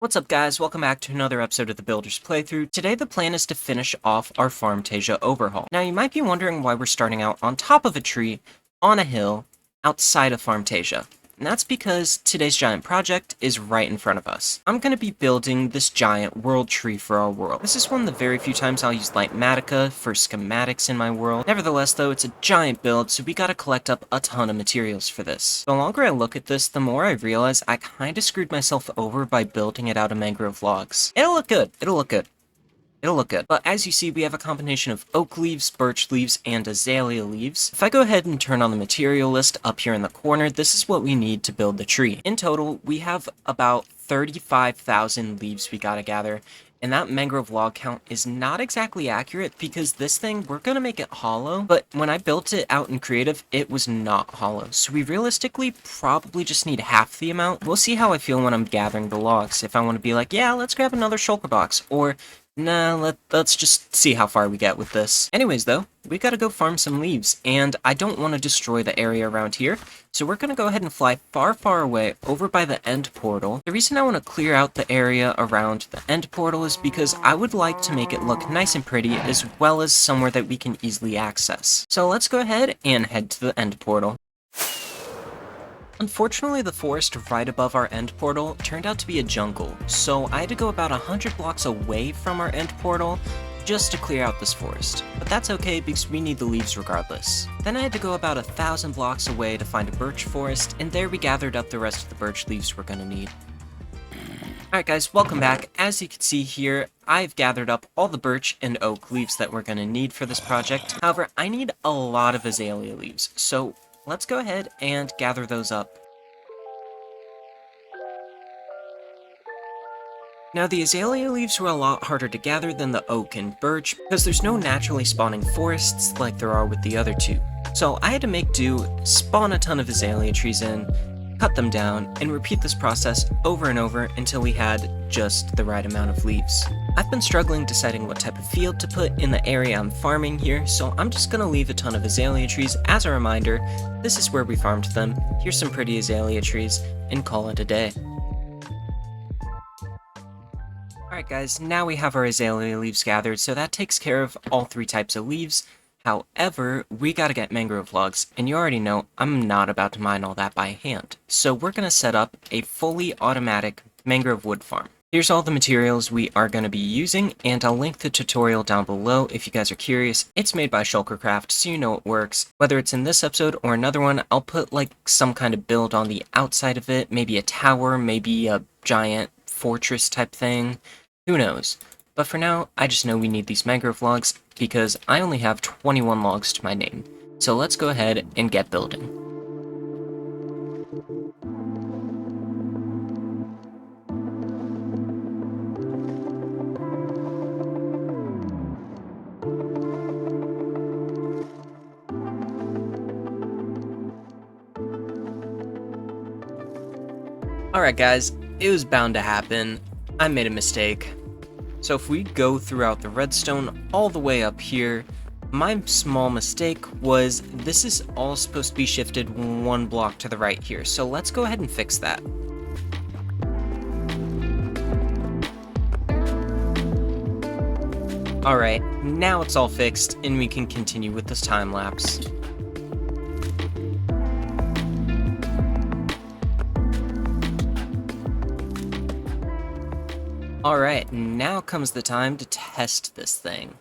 What's up guys, welcome back to another episode of the Builder's Playthrough. Today the plan is to finish off our Farmtasia overhaul. Now you might be wondering why we're starting out on top of a tree, on a hill, outside of Farmtasia. And that's because today's giant project is right in front of us. I'm going to be building this giant world tree for our world. This is one of the very few times I'll use Lightmatica for schematics in my world. Nevertheless though, it's a giant build, so we gotta collect up a ton of materials for this. The longer I look at this, the more I realize I kinda screwed myself over by building it out of mangrove logs. It'll look good, it'll look good. It'll look good. But as you see, we have a combination of oak leaves, birch leaves, and azalea leaves. If I go ahead and turn on the material list up here in the corner, this is what we need to build the tree. In total, we have about 35,000 leaves we gotta gather, and that mangrove log count is not exactly accurate because this thing, we're gonna make it hollow, but when I built it out in creative, it was not hollow. So we realistically probably just need half the amount. We'll see how I feel when I'm gathering the logs. If I want to be like, yeah, let's grab another shulker box, or nah, let's just see how far we get with this. Anyways, though, we gotta go farm some leaves, and I don't want to destroy the area around here, so we're gonna go ahead and fly far, far away over by the end portal. The reason I want to clear out the area around the end portal is because I would like to make it look nice and pretty, as well as somewhere that we can easily access. So let's go ahead and head to the end portal. Unfortunately, the forest right above our end portal turned out to be a jungle, so I had to go about 100 blocks away from our end portal just to clear out this forest. But that's okay because we need the leaves regardless. Then I had to go about 1,000 blocks away to find a birch forest, and there we gathered up the rest of the birch leaves we're gonna need. Alright guys, welcome back. As you can see here, I've gathered up all the birch and oak leaves that we're gonna need for this project. However, I need a lot of azalea leaves, so let's go ahead and gather those up. Now, the azalea leaves were a lot harder to gather than the oak and birch, because there's no naturally spawning forests like there are with the other two. So I had to make do, spawn a ton of azalea trees in, cut them down, and repeat this process over and over until we had just the right amount of leaves. I've been struggling deciding what type of field to put in the area I'm farming here, so I'm just gonna leave a ton of azalea trees as a reminder. This is where we farmed them, here's some pretty azalea trees, and call it a day. Alright guys, now we have our azalea leaves gathered, so that takes care of all three types of leaves. However, we gotta get mangrove logs, and you already know I'm not about to mine all that by hand. So we're gonna set up a fully automatic mangrove wood farm. Here's all the materials we are going to be using, and I'll link the tutorial down below if you guys are curious. It's made by Shulkercraft, so you know it works. Whether it's in this episode or another one, I'll put like some kind of build on the outside of it, maybe a tower, maybe a giant fortress type thing. Who knows? But for now, I just know we need these mangrove logs because I only have 21 logs to my name. So let's go ahead and get building. Alright guys, it was bound to happen. I made a mistake. So if we go throughout the redstone all the way up here, my small mistake was this is all supposed to be shifted one block to the right here. So let's go ahead and fix that. Alright, now it's all fixed and we can continue with this time lapse. Alright, now comes the time to test this thing.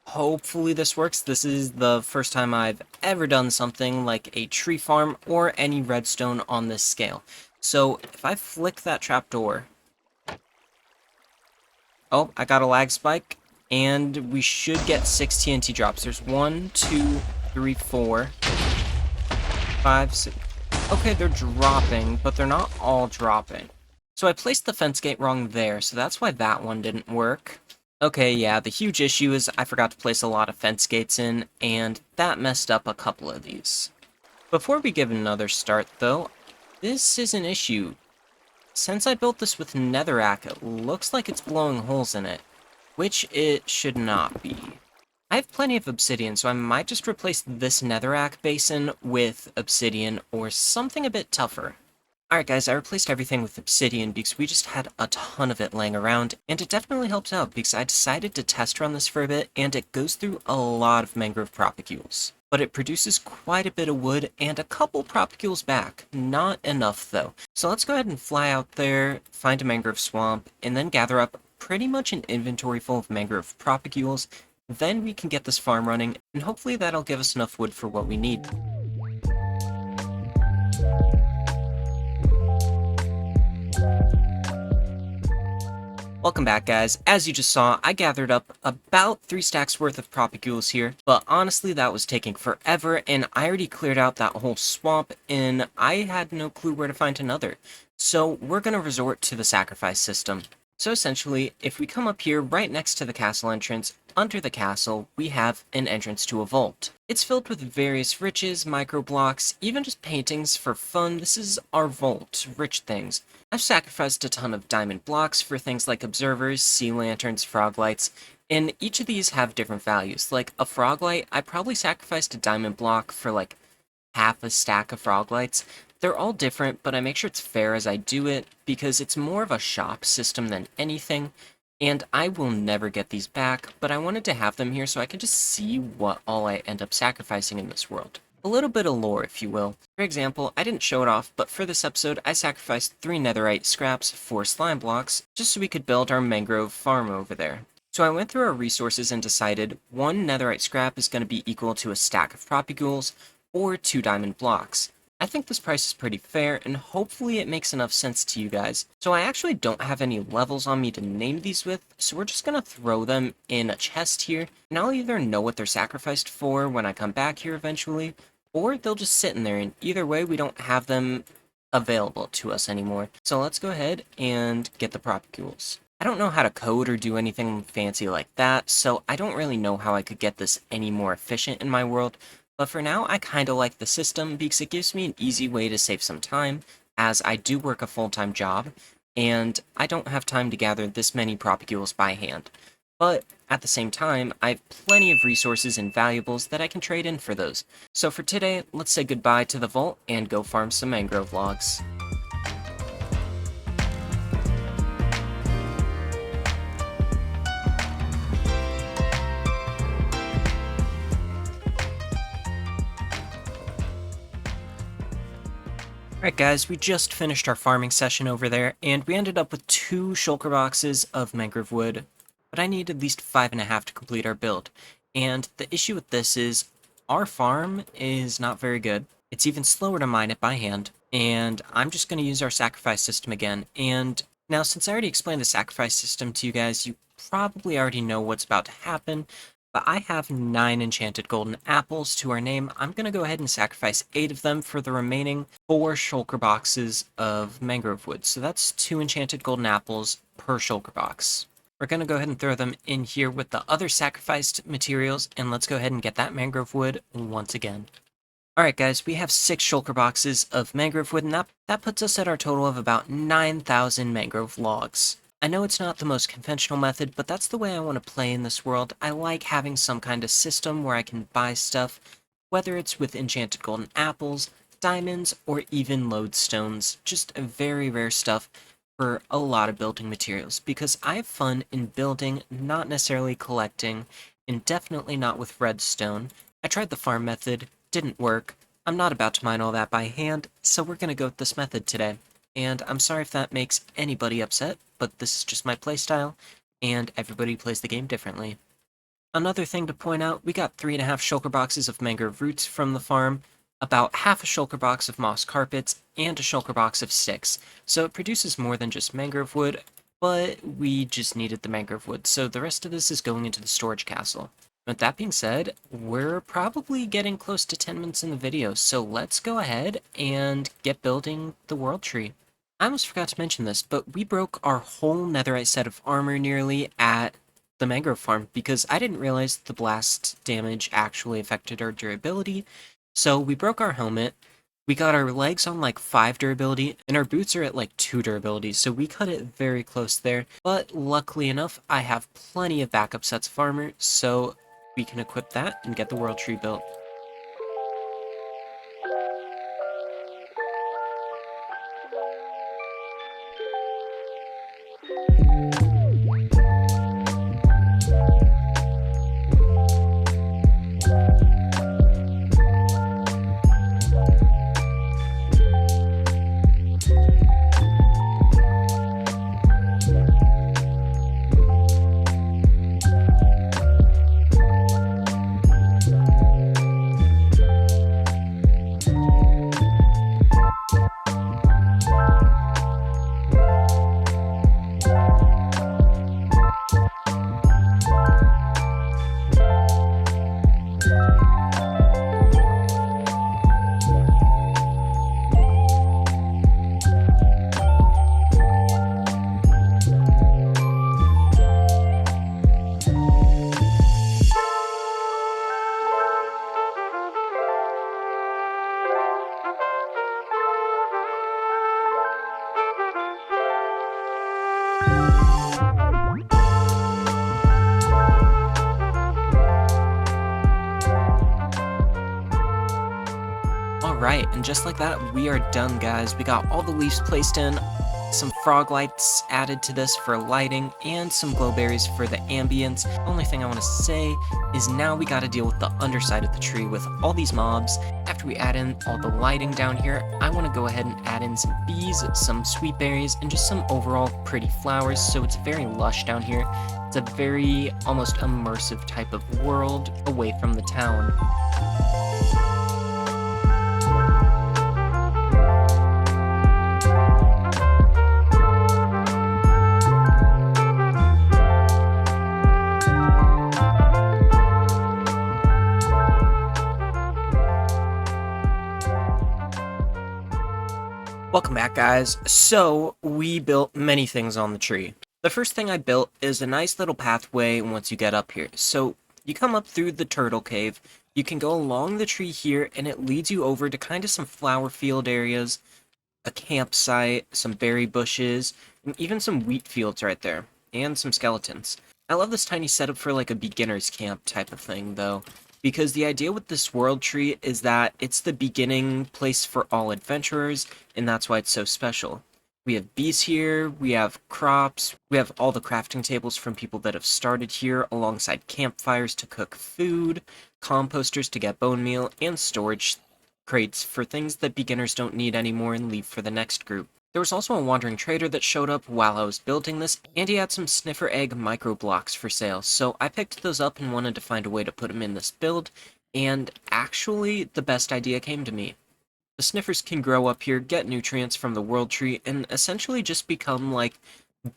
Hopefully this works. This is the first time I've ever done something like a tree farm or any redstone on this scale. So if I flick that trapdoor... Oh, I got a lag spike, and we should get 6 TNT drops. There's 1, 2, 3, 4, 5, 6... Okay, they're dropping, but they're not all dropping. So I placed the fence gate wrong there, so that's why that one didn't work. Okay, yeah, the huge issue is I forgot to place a lot of fence gates in, and that messed up a couple of these. Before we give another start, though, this is an issue. Since I built this with netherrack, it looks like it's blowing holes in it, which it should not be. I have plenty of obsidian, so I might just replace this netherrack basin with obsidian or something a bit tougher. Alright guys, I replaced everything with obsidian because we just had a ton of it laying around, and it definitely helps out because I decided to test run this for a bit, and it goes through a lot of mangrove propagules. But it produces quite a bit of wood and a couple propagules back. Not enough though. So let's go ahead and fly out there, find a mangrove swamp, and then gather up pretty much an inventory full of mangrove propagules. Then we can get this farm running, and hopefully that'll give us enough wood for what we need. Welcome back, guys. As you just saw, I gathered up about 3 stacks worth of propagules here, but honestly that was taking forever, and I already cleared out that whole swamp, and I had no clue where to find another. So we're going to resort to the sacrifice system. So essentially, if we come up here right next to the castle entrance, under the castle, we have an entrance to a vault. It's filled with various riches, micro blocks, even just paintings for fun. This is our vault, rich things. I've sacrificed a ton of diamond blocks for things like observers, sea lanterns, frog lights, and each of these have different values. Like a frog light, I probably sacrificed a diamond block for like half a stack of frog lights. They're all different, but I make sure it's fair as I do it, because it's more of a shop system than anything, and I will never get these back, but I wanted to have them here so I could just see what all I end up sacrificing in this world. A little bit of lore, if you will. For example, I didn't show it off, but for this episode, I sacrificed 3 netherite scraps, 4 slime blocks, just so we could build our mangrove farm over there. So I went through our resources and decided 1 netherite scrap is going to be equal to a stack of propagules, or 2 diamond blocks. I think this price is pretty fair, and hopefully it makes enough sense to you guys. So I actually don't have any levels on me to name these with, so we're just gonna throw them in a chest here, and I'll either know what they're sacrificed for when I come back here eventually, or they'll just sit in there, and either way we don't have them available to us anymore. So let's go ahead and get the propagules. I don't know how to code or do anything fancy like that, so I don't really know how I could get this any more efficient in my world. But for now, I kinda like the system because it gives me an easy way to save some time, as I do work a full-time job, and I don't have time to gather this many propagules by hand. But at the same time, I have plenty of resources and valuables that I can trade in for those. So for today, let's say goodbye to the vault and go farm some mangrove logs. Alright guys, we just finished our farming session over there, and we ended up with 2 shulker boxes of mangrove wood, but I need at least 5.5 to complete our build. And the issue with this is, our farm is not very good. It's even slower to mine it by hand, and I'm just going to use our sacrifice system again. And now, since I already explained the sacrifice system to you guys, you probably already know what's about to happen. But I have 9 enchanted golden apples to our name. I'm going to go ahead and sacrifice 8 of them for the remaining 4 shulker boxes of mangrove wood. So that's 2 enchanted golden apples per shulker box. We're going to go ahead and throw them in here with the other sacrificed materials, and let's go ahead and get that mangrove wood once again. Alright guys, we have 6 shulker boxes of mangrove wood, and that puts us at our total of about 9,000 mangrove logs. I know it's not the most conventional method, but that's the way I want to play in this world. I like having some kind of system where I can buy stuff, whether it's with enchanted golden apples, diamonds, or even lodestones. Just very rare stuff for a lot of building materials, because I have fun in building, not necessarily collecting, and definitely not with redstone. I tried the farm method, didn't work. I'm not about to mine all that by hand, so we're going to go with this method today. And I'm sorry if that makes anybody upset, but this is just my playstyle, and everybody plays the game differently. Another thing to point out, we got 3.5 shulker boxes of mangrove roots from the farm, about half a shulker box of moss carpets, and a shulker box of sticks. So it produces more than just mangrove wood, but we just needed the mangrove wood, so the rest of this is going into the storage castle. With that being said, we're probably getting close to 10 minutes in the video, so let's go ahead and get building the world tree. I almost forgot to mention this, but we broke our whole netherite set of armor nearly at the mangrove farm because I didn't realize the blast damage actually affected our durability. So we broke our helmet, we got our legs on like 5 durability, and our boots are at like 2 durability, so we cut it very close there. But luckily enough, I have plenty of backup sets of armor, so we can equip that and get the world tree built. Alright, and just like that, we are done, guys. We got all the leaves placed in, some frog lights added to this for lighting, and some glowberries for the ambience. The only thing I want to say is now we got to deal with the underside of the tree with all these mobs. After we add in all the lighting down here, I want to go ahead and add in some bees, some sweet berries, and just some overall pretty flowers, so it's very lush down here. It's a very almost immersive type of world away from the town. Welcome back, guys. So, we built many things on the tree. The first thing I built is a nice little pathway once you get up here. So, you come up through the turtle cave, you can go along the tree here, and it leads you over to kind of some flower field areas, a campsite, some berry bushes, and even some wheat fields right there, and some skeletons. I love this tiny setup for like a beginner's camp type of thing, though, because the idea with this world tree is that it's the beginning place for all adventurers, and that's why it's so special. We have bees here, we have crops, we have all the crafting tables from people that have started here, alongside campfires to cook food, composters to get bone meal, and storage crates for things that beginners don't need anymore and leave for the next group. There was also a wandering trader that showed up while I was building this, and he had some sniffer egg micro blocks for sale, so I picked those up and wanted to find a way to put them in this build, and actually, the best idea came to me. The sniffers can grow up here, get nutrients from the world tree, and essentially just become like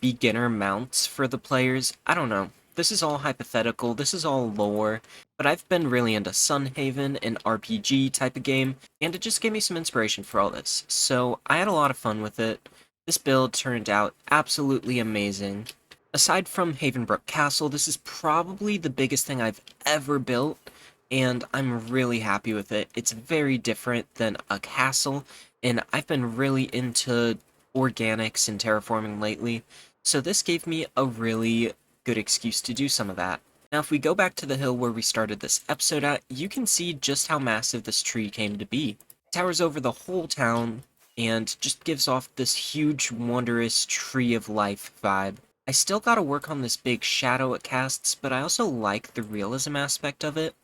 beginner mounts for the players. I don't know. This is all hypothetical, this is all lore, but I've been really into Sunhaven, an RPG type of game, and it just gave me some inspiration for all this. So I had a lot of fun with it. This build turned out absolutely amazing. Aside from Havenbrook Castle, this is probably the biggest thing I've ever built, and I'm really happy with it. It's very different than a castle, and I've been really into organics and terraforming lately, so this gave me a really good excuse to do some of that. Now, if we go back to the hill where we started this episode at, you can see just how massive this tree came to be. It towers over the whole town, and just gives off this huge, wondrous tree of life vibe. I still gotta work on this big shadow it casts, but I also like the realism aspect of it.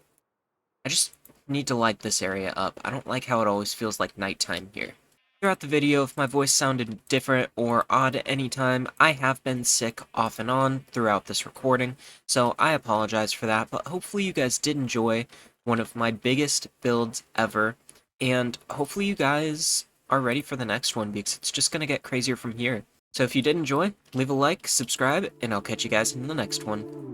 I just need to light this area up. I don't like how it always feels like nighttime here. Throughout the video, if my voice sounded different or odd at any time, I have been sick off and on throughout this recording, so I apologize for that, but hopefully you guys did enjoy one of my biggest builds ever, and hopefully you guys are ready for the next one, because it's just going to get crazier from here. So if you did enjoy, leave a like, subscribe, and I'll catch you guys in the next one.